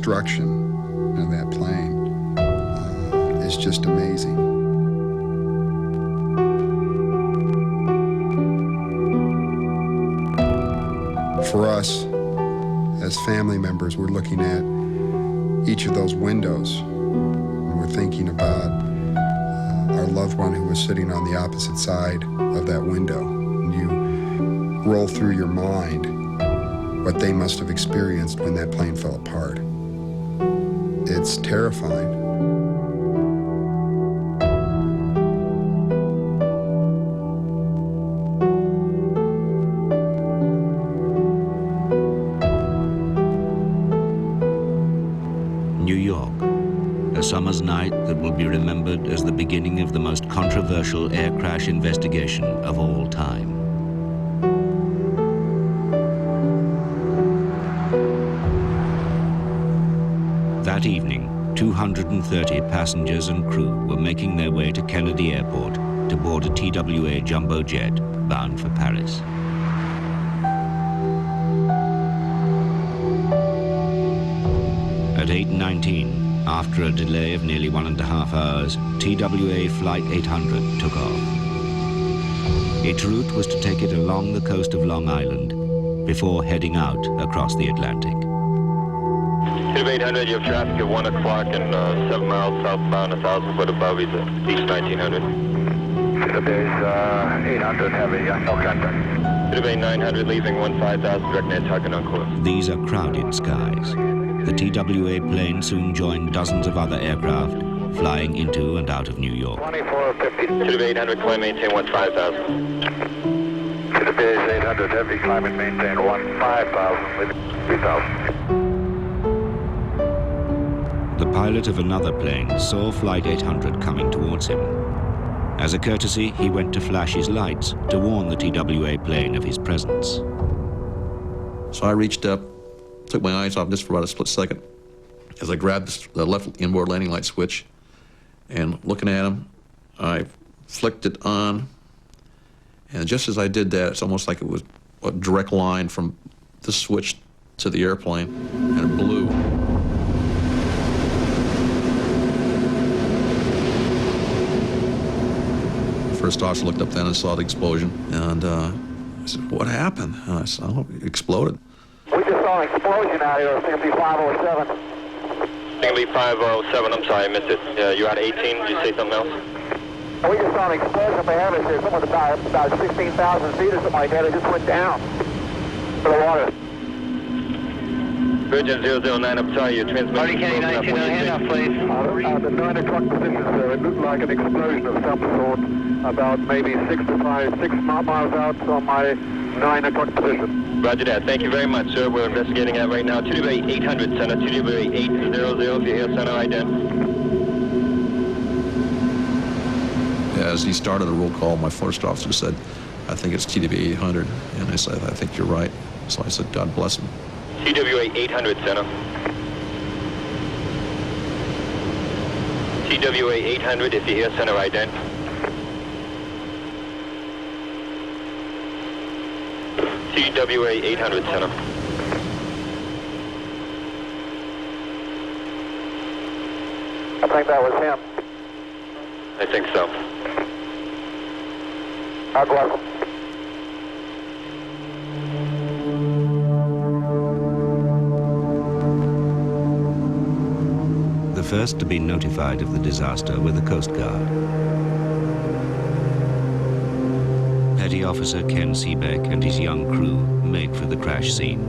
destruction of that plane is just amazing. For us, as family members, we're looking at each of those windows, and we're thinking about our loved one who was sitting on the opposite side of that window. And you roll through your mind what they must have experienced when that plane fell apart. It's terrifying. New York, a summer's night that will be remembered as the beginning of the most controversial air crash investigation of all time. That evening, 230 passengers and crew were making their way to Kennedy Airport to board a TWA jumbo jet bound for Paris. At 8:19, after a delay of nearly 1.5 hours, TWA Flight 800 took off. Its route was to take it along the coast of Long Island before heading out across the Atlantic. TWA 800, you have traffic at 1 o'clock and 7 miles southbound, 1,000 foot above east 1900. TWA 800, heavy, no contact. TWA 900, leaving 15,000, direct Nantucket on course. These are crowded skies. The TWA plane soon joined dozens of other aircraft flying into and out of New York. 2450. TWA 800, climb maintain 15,000. TWA 800, heavy, climb and maintain 15,000, leaving 3,000. The pilot of another plane saw Flight 800 coming towards him. As a courtesy, he went to flash his lights to warn the TWA plane of his presence. So I reached up, took my eyes off just for about a split second as I grabbed the left inboard landing light switch, and looking at him, I flicked it on, and just as I did that, it's almost like it was a direct line from the switch to the airplane, and it blew. First officer looked up then and saw the explosion, and I said, "What happened?" And I said, "Oh, it exploded." We just saw an explosion out here, it's going to be 507. It's going to be 507, I'm sorry, I missed it. You're at 18, did you say something else? We just saw an explosion up ahead of us here, somewhere about 16,000 feet or something like that. It just went down for the water. Virgin 009, I'm sorry, your transmission is broken up. What do you think? Please. The 9 o'clock position, sir, it looked like an explosion of some sort, about maybe 6 miles out from my 9 o'clock position. Roger that. Thank you very much, sir. We're investigating that right now. TWA 800, center. TWA 800, if you hear center ident. As he started a roll call, my first officer said, "I think it's TWA 800. And I said, "I think you're right." So I said, "God bless him." TWA 800, center. TWA 800, if you hear center ident. TWA 800, center. I think that was him. I think so. God bless him. The first to be notified of the disaster were the Coast Guard. Petty Officer Ken Seebeck and his young crew made for the crash scene.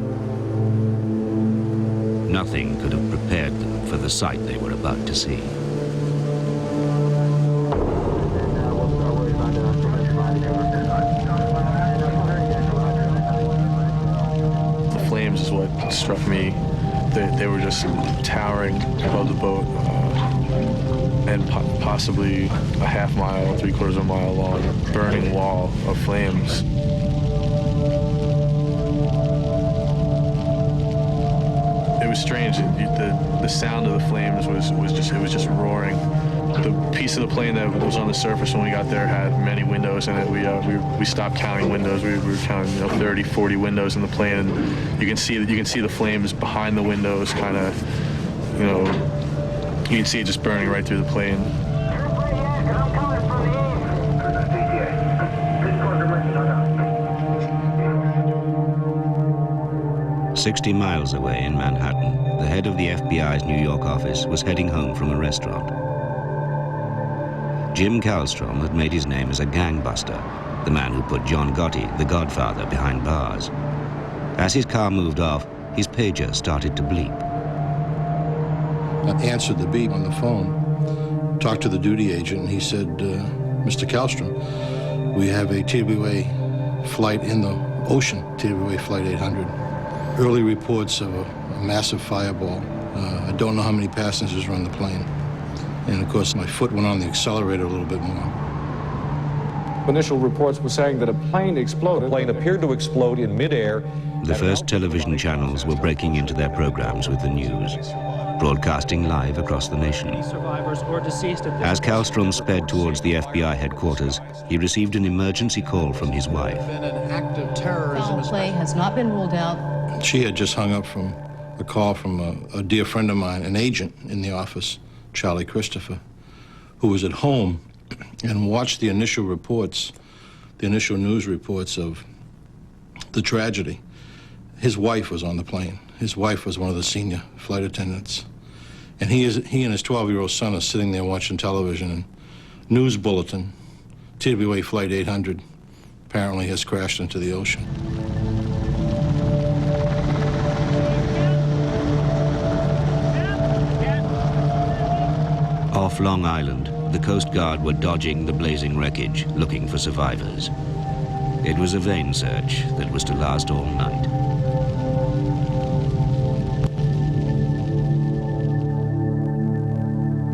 Nothing could have prepared them for the sight they were about to see. The flames is what struck me. They were just towering above the boat, and possibly a half mile, 3/4 mile long, burning wall of flames. It was strange. The sound of the flames was just roaring. The piece of the plane that was on the surface when we got there had many windows in it. We stopped counting windows. We were counting 30, 40 windows in the plane, and you can see the flames behind the windows, kind of you know, you can see it just burning right through the plane. 60 miles away in Manhattan, the head of the FBI's New York office was heading home from a restaurant. Jim Kallstrom had made his name as a gangbuster, the man who put John Gotti, the Godfather, behind bars. As his car moved off, his pager started to bleep. I answered the beep on the phone, talked to the duty agent, and he said, Mr. Kallstrom, we have a TWA flight in the ocean, TWA Flight 800. Early reports of a massive fireball. I don't know how many passengers were on the plane. And of course, my foot went on the accelerator a little bit more. Initial reports were saying that a plane exploded. The plane appeared to explode in midair. The first television channels were breaking into their programs with the news, broadcasting live across the nation. As Kallstrom sped towards the FBI headquarters, he received an emergency call from his wife. Foul play has not been ruled out. She had just hung up from a call from a dear friend of mine, an agent in the office, Charlie Christopher, who was at home and watched the initial reports, the initial news reports of the tragedy. His wife was on the plane. His wife was one of the senior flight attendants. And he and his 12-year-old son are sitting there watching television, and news bulletin, TWA Flight 800 apparently has crashed into the ocean. Off Long Island, the Coast Guard were dodging the blazing wreckage, looking for survivors. It was a vain search that was to last all night.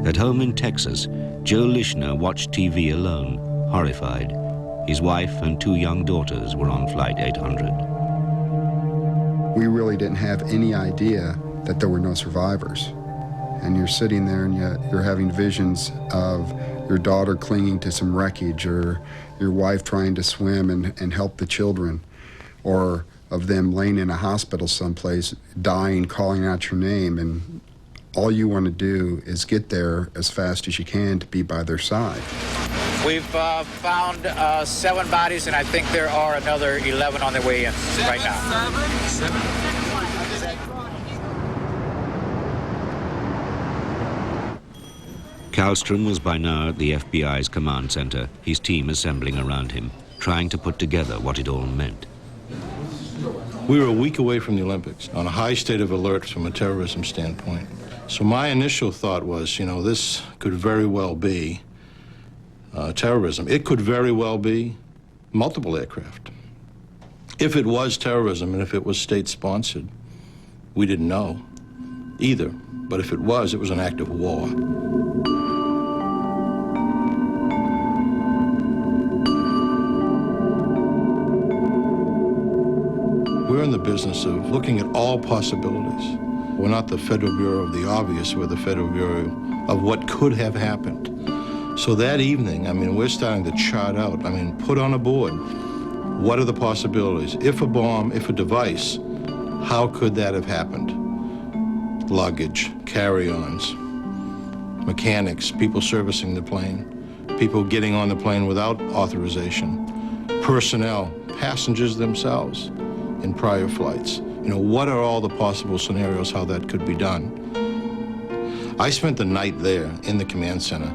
At home in Texas, Joe Lishner watched TV alone, horrified. His wife and 2 young daughters were on Flight 800. We really didn't have any idea that there were no survivors. And you're sitting there and you're having visions of your daughter clinging to some wreckage, or your wife trying to swim and help the children, or of them laying in a hospital someplace, dying, calling out your name, and all you want to do is get there as fast as you can to be by their side. We've found 7 bodies, and I think there are another 11 on their way in right now. Seven. Kallstrom was by now at the FBI's command center, his team assembling around him, trying to put together what it all meant. We were a week away from the Olympics, on a high state of alert from a terrorism standpoint. So my initial thought was, you know, this could very well be terrorism. It could very well be multiple aircraft. If it was terrorism and if it was state-sponsored, we didn't know either. But if it was an act of war. We're in the business of looking at all possibilities. We're not the Federal Bureau of the Obvious, we're the Federal Bureau of what could have happened. So that evening, I mean, we're starting to chart out, put on a board, what are the possibilities? If a bomb, if a device, how could that have happened? Luggage, carry-ons, mechanics, people servicing the plane, people getting on the plane without authorization, personnel, passengers themselves in prior flights. You know, what are all the possible scenarios how that could be done? I spent the night there in the command center,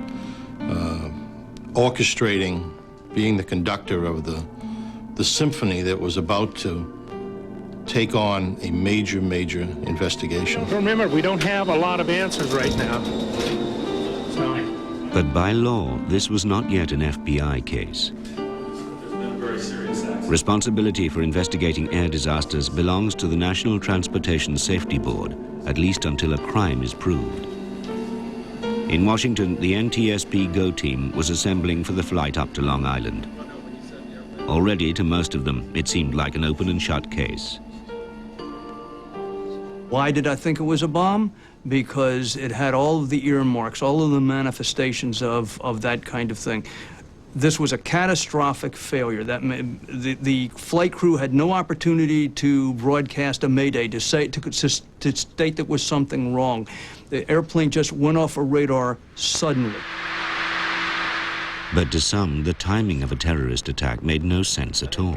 orchestrating, being the conductor of the symphony that was about to take on a major investigation. Remember, we don't have a lot of answers right now. But by law, this was not yet an FBI case. Responsibility for investigating air disasters belongs to the National Transportation Safety Board, at least until a crime is proved. In Washington, the NTSB GO team was assembling for the flight up to Long Island. Already, to most of them, it seemed like an open and shut case. Why did I think it was a bomb? Because it had all of the earmarks, all of the manifestations of that kind of thing. this was a catastrophic failure. That the flight crew had no opportunity to broadcast a mayday, to state that was something wrong. The airplane just went off a radar suddenly. But to some, the timing of a terrorist attack made no sense at all.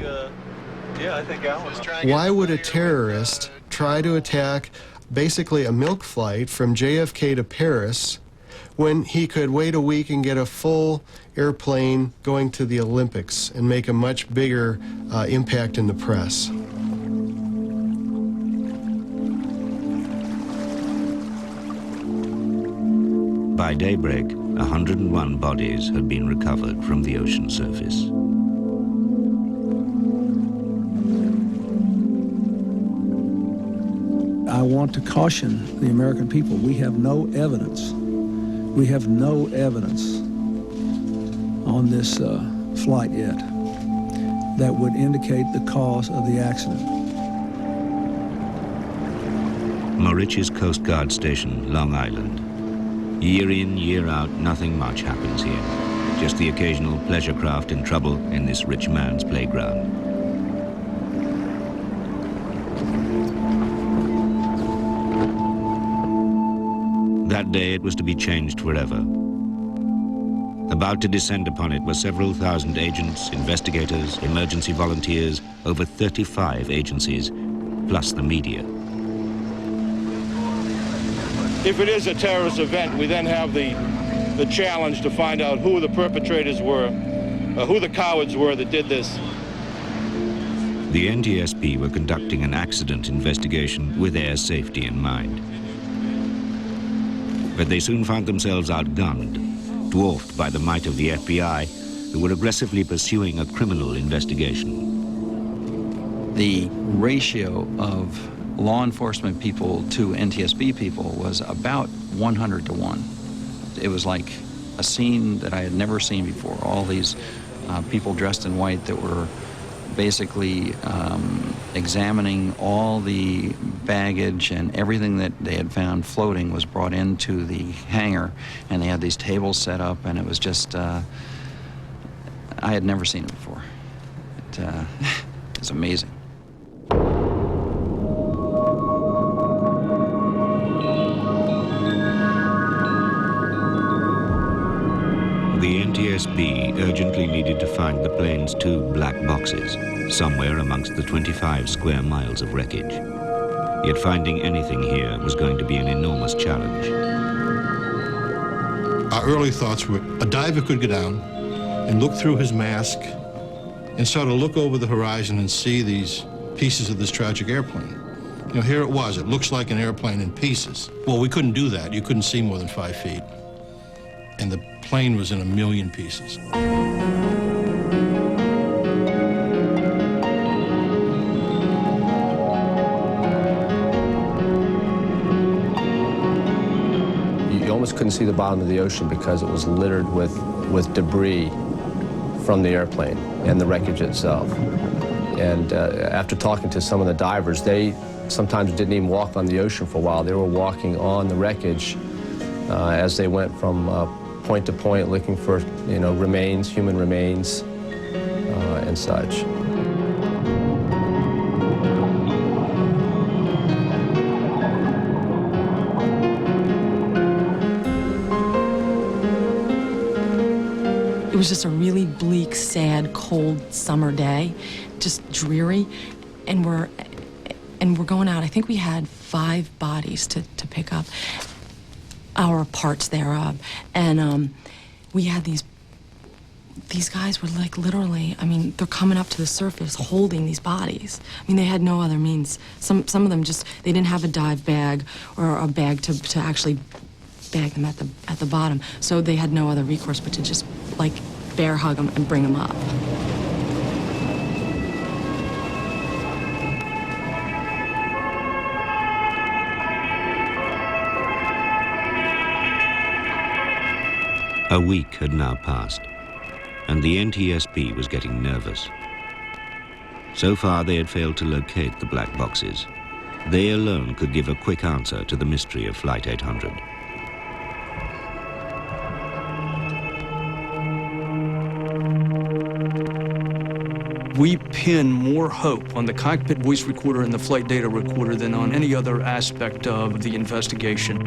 Why would a terrorist try to attack basically a milk flight from JFK to Paris when he could wait a week and get a full airplane going to the Olympics and make a much bigger impact in the press? By daybreak, 101 bodies had been recovered from the ocean surface. I want to caution the American people. We have no evidence. We have no evidence on this flight yet that would indicate the cause of the accident. Moriches Coast Guard Station, Long Island. Year in, year out, nothing much happens here. Just the occasional pleasure craft in trouble in this rich man's playground. That day it was to be changed forever. About to descend upon it were several thousand agents, investigators, emergency volunteers, over 35 agencies, plus the media. If it is a terrorist event, we then have the challenge to find out who the perpetrators were, who the cowards were that did this. The NTSB were conducting an accident investigation with air safety in mind. But they soon found themselves outgunned, dwarfed by the might of the FBI, who were aggressively pursuing a criminal investigation. The ratio of law enforcement people to NTSB people was about 100 to 1. It was like a scene that I had never seen before. All these people dressed in white that were basically examining all the baggage, and everything that they had found floating was brought into the hangar, and they had these tables set up, and it was just, I had never seen it before. It was amazing. The NTSB urgently needed to find the plane's 2 black boxes, somewhere amongst the 25 square miles of wreckage. Yet finding anything here was going to be an enormous challenge. Our early thoughts were a diver could go down and look through his mask and sort of look over the horizon and see these pieces of this tragic airplane. You know, here it was. It looks like an airplane in pieces. Well, we couldn't do that. You couldn't see more than 5 feet. And the plane was in a million pieces. You almost couldn't see the bottom of the ocean because it was littered with debris from the airplane and the wreckage itself. And after talking to some of the divers, they sometimes didn't even walk on the ocean for a while. They were walking on the wreckage as they went from point to point, looking for, remains, human remains, and such. It was just a really bleak, sad, cold summer day, just dreary, and we're going out. I think we had 5 bodies to pick up, our parts thereof, and we had these guys were like literally, I mean, they're coming up to the surface holding these bodies. I mean, they had no other means. Some of them just, they didn't have a dive bag or a bag to actually bag them at the bottom, so they had no other recourse but to just like bear hug them and bring them up. A week had now passed, and the NTSB was getting nervous. So far, they had failed to locate the black boxes. They alone could give a quick answer to the mystery of Flight 800. we pin more hope on the cockpit voice recorder and the flight data recorder than on any other aspect of the investigation.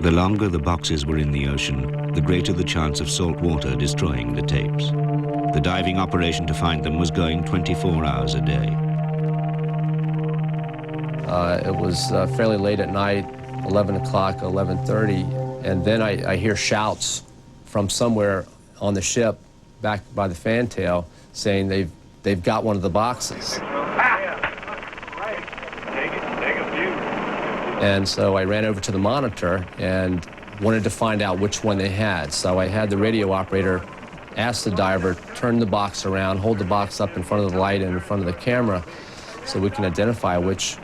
The longer the boxes were in the ocean, the greater the chance of salt water destroying the tapes. The diving operation to find them was going 24 hours a day. It was fairly late at night, 11 o'clock, 11:30, and then I hear shouts from somewhere on the ship back by the fantail saying they've got one of the boxes. And so I ran over to the monitor and wanted to find out which one they had. So I had the radio operator ask the diver, turn the box around, hold the box up in front of the light and in front of the camera so we can identify which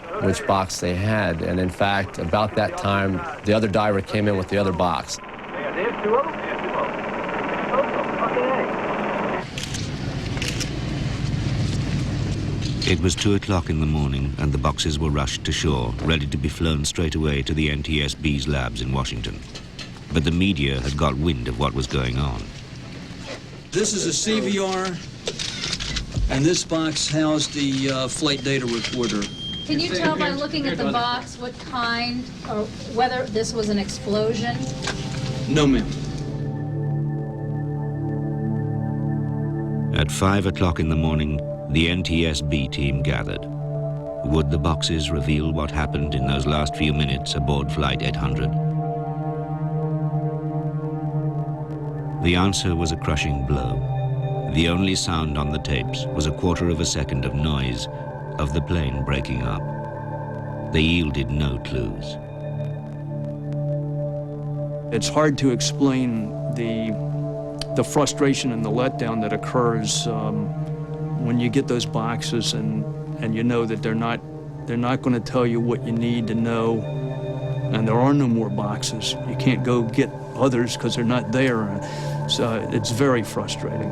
box they had. And in fact, about that time, the other diver came in with the other box. It was 2 o'clock in the morning and the boxes were rushed to shore, ready to be flown straight away to the NTSB's labs in Washington. But the media had got wind of what was going on. This is a CVR, and this box housed the flight data recorder. Can you tell by looking at the box what kind or whether this was an explosion? No, ma'am. At 5 o'clock in the morning, the NTSB team gathered. Would the boxes reveal what happened in those last few minutes aboard Flight 800? The answer was a crushing blow. The only sound on the tapes was a quarter of a second of noise of the plane breaking up. They yielded no clues. It's hard to explain the frustration and the letdown that occurs when you get those boxes and you know that they're not going to tell you what you need to know, and there are no more boxes. You can't go get others because they're not there. So it's very frustrating.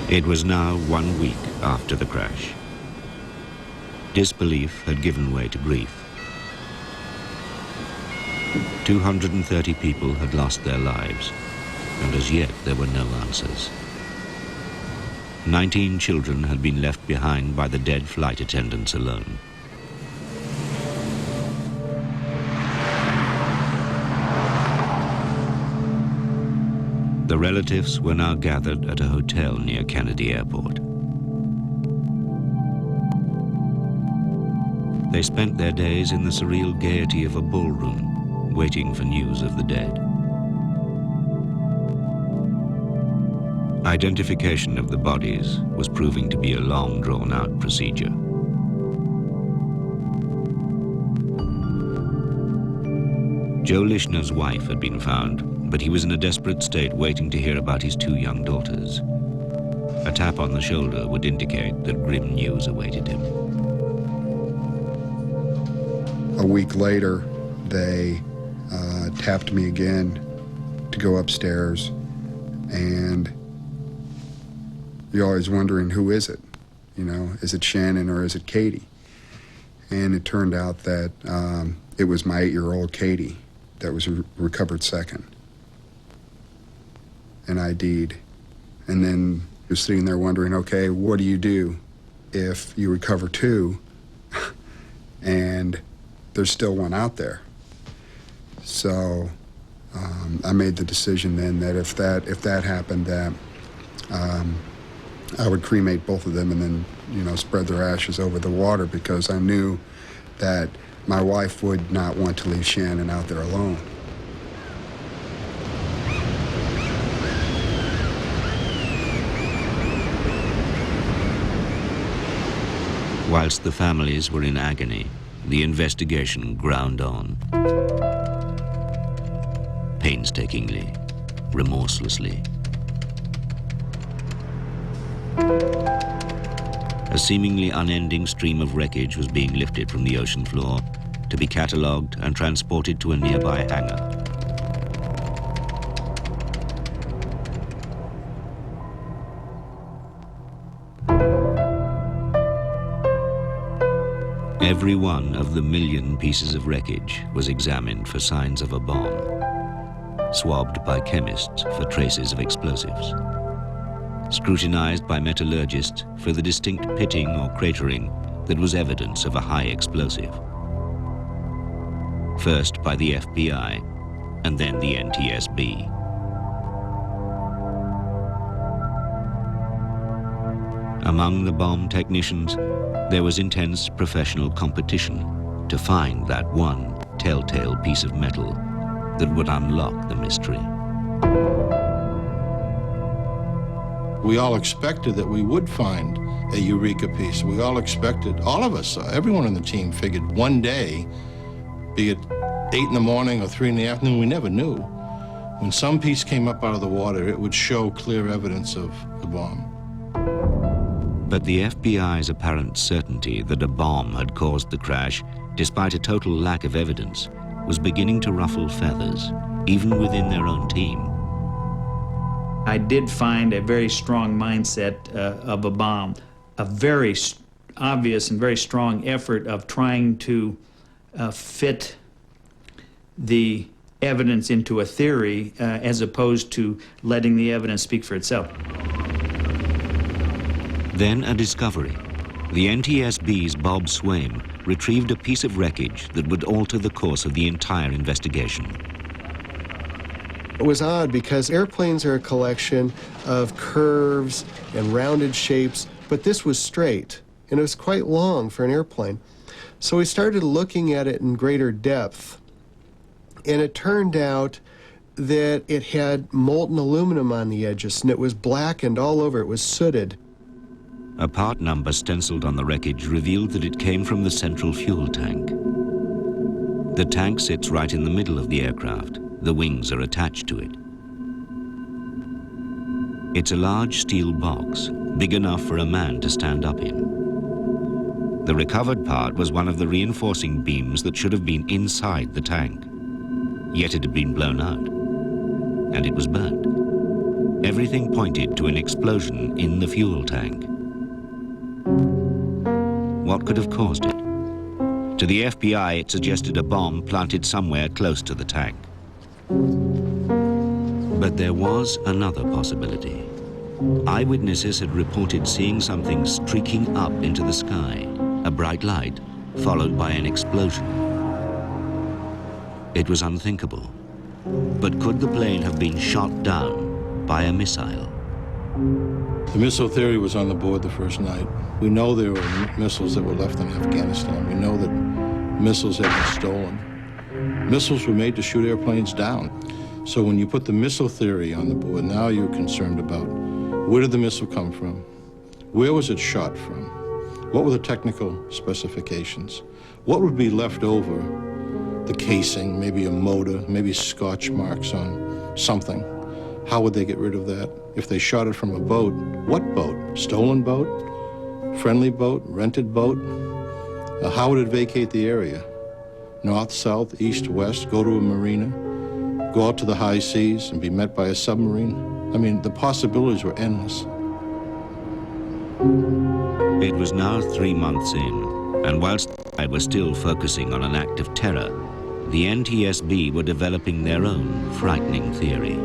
It was now 1 week after the crash. Disbelief had given way to grief. 230 people had lost their lives, and as yet there were no answers. 19 children had been left behind by the dead flight attendants alone. The relatives were now gathered at a hotel near Kennedy Airport. They spent their days in the surreal gaiety of a ballroom, waiting for news of the dead. Identification of the bodies was proving to be a long, drawn-out procedure. Joe Lishner's wife had been found, but he was in a desperate state waiting to hear about his 2 young daughters. A tap on the shoulder would indicate that grim news awaited him. A week later, they tapped me again to go upstairs, and you're always wondering, who is it? You know, is it Shannon or is it Katie? And it turned out that it was my 8-year-old Katie that was recovered second and ID'd. And then you're sitting there wondering, okay, what do you do if you recover 2 and there's still one out there? So I made the decision then that if that happened, that I would cremate both of them and then, you know, spread their ashes over the water, because I knew that my wife would not want to leave Shannon out there alone. Whilst the families were in agony, the investigation ground on. Painstakingly, remorselessly. A seemingly unending stream of wreckage was being lifted from the ocean floor to be catalogued and transported to a nearby hangar. Every one of the million pieces of wreckage was examined for signs of a bomb, swabbed by chemists for traces of explosives, scrutinized by metallurgists for the distinct pitting or cratering that was evidence of a high explosive. First by the FBI, and then the NTSB. Among the bomb technicians, there was intense professional competition to find that one telltale piece of metal that would unlock the mystery. We all expected that we would find a eureka piece. We all expected, all of us, everyone on the team figured one day, be it 8 in the morning or 3 in the afternoon, we never knew. When some piece came up out of the water, it would show clear evidence of the bomb. But the FBI's apparent certainty that a bomb had caused the crash, despite a total lack of evidence, was beginning to ruffle feathers, even within their own team. I did find a very strong mindset of a bomb, a very obvious and very strong effort of trying to fit the evidence into a theory as opposed to letting the evidence speak for itself. Then a discovery. The NTSB's Bob Swaim retrieved a piece of wreckage that would alter the course of the entire investigation. It was odd because airplanes are a collection of curves and rounded shapes, but this was straight, and it was quite long for an airplane. So we started looking at it in greater depth, and it turned out that it had molten aluminum on the edges, and it was blackened all over. It was sooted. A part number stenciled on the wreckage revealed that it came from the central fuel tank. The tank sits right in the middle of the aircraft. The wings are attached to it. It's a large steel box, big enough for a man to stand up in. The recovered part was one of the reinforcing beams that should have been inside the tank. Yet it had been blown out, and it was burnt. Everything pointed to an explosion in the fuel tank. What could have caused it? To the FBI, it suggested a bomb planted somewhere close to the tank. But there was another possibility. Eyewitnesses had reported seeing something streaking up into the sky, a bright light, followed by an explosion. It was unthinkable. But could the plane have been shot down by a missile? The missile theory was on the board the first night. We know there were missiles that were left in Afghanistan. We know that missiles had been stolen. Missiles were made to shoot airplanes down. So when you put the missile theory on the board, now you're concerned about where did the missile come from? Where was it shot from? What were the technical specifications? What would be left over? The casing, maybe a motor, maybe scotch marks on something. How would they get rid of that? If they shot it from a boat, what boat? Stolen boat? Friendly boat? Rented boat? How would it vacate the area? North, south, east, west, go to a marina, go out to the high seas and be met by a submarine? I mean, the possibilities were endless. It was now 3 months in, and whilst I was still focusing on an act of terror, the NTSB were developing their own frightening theory.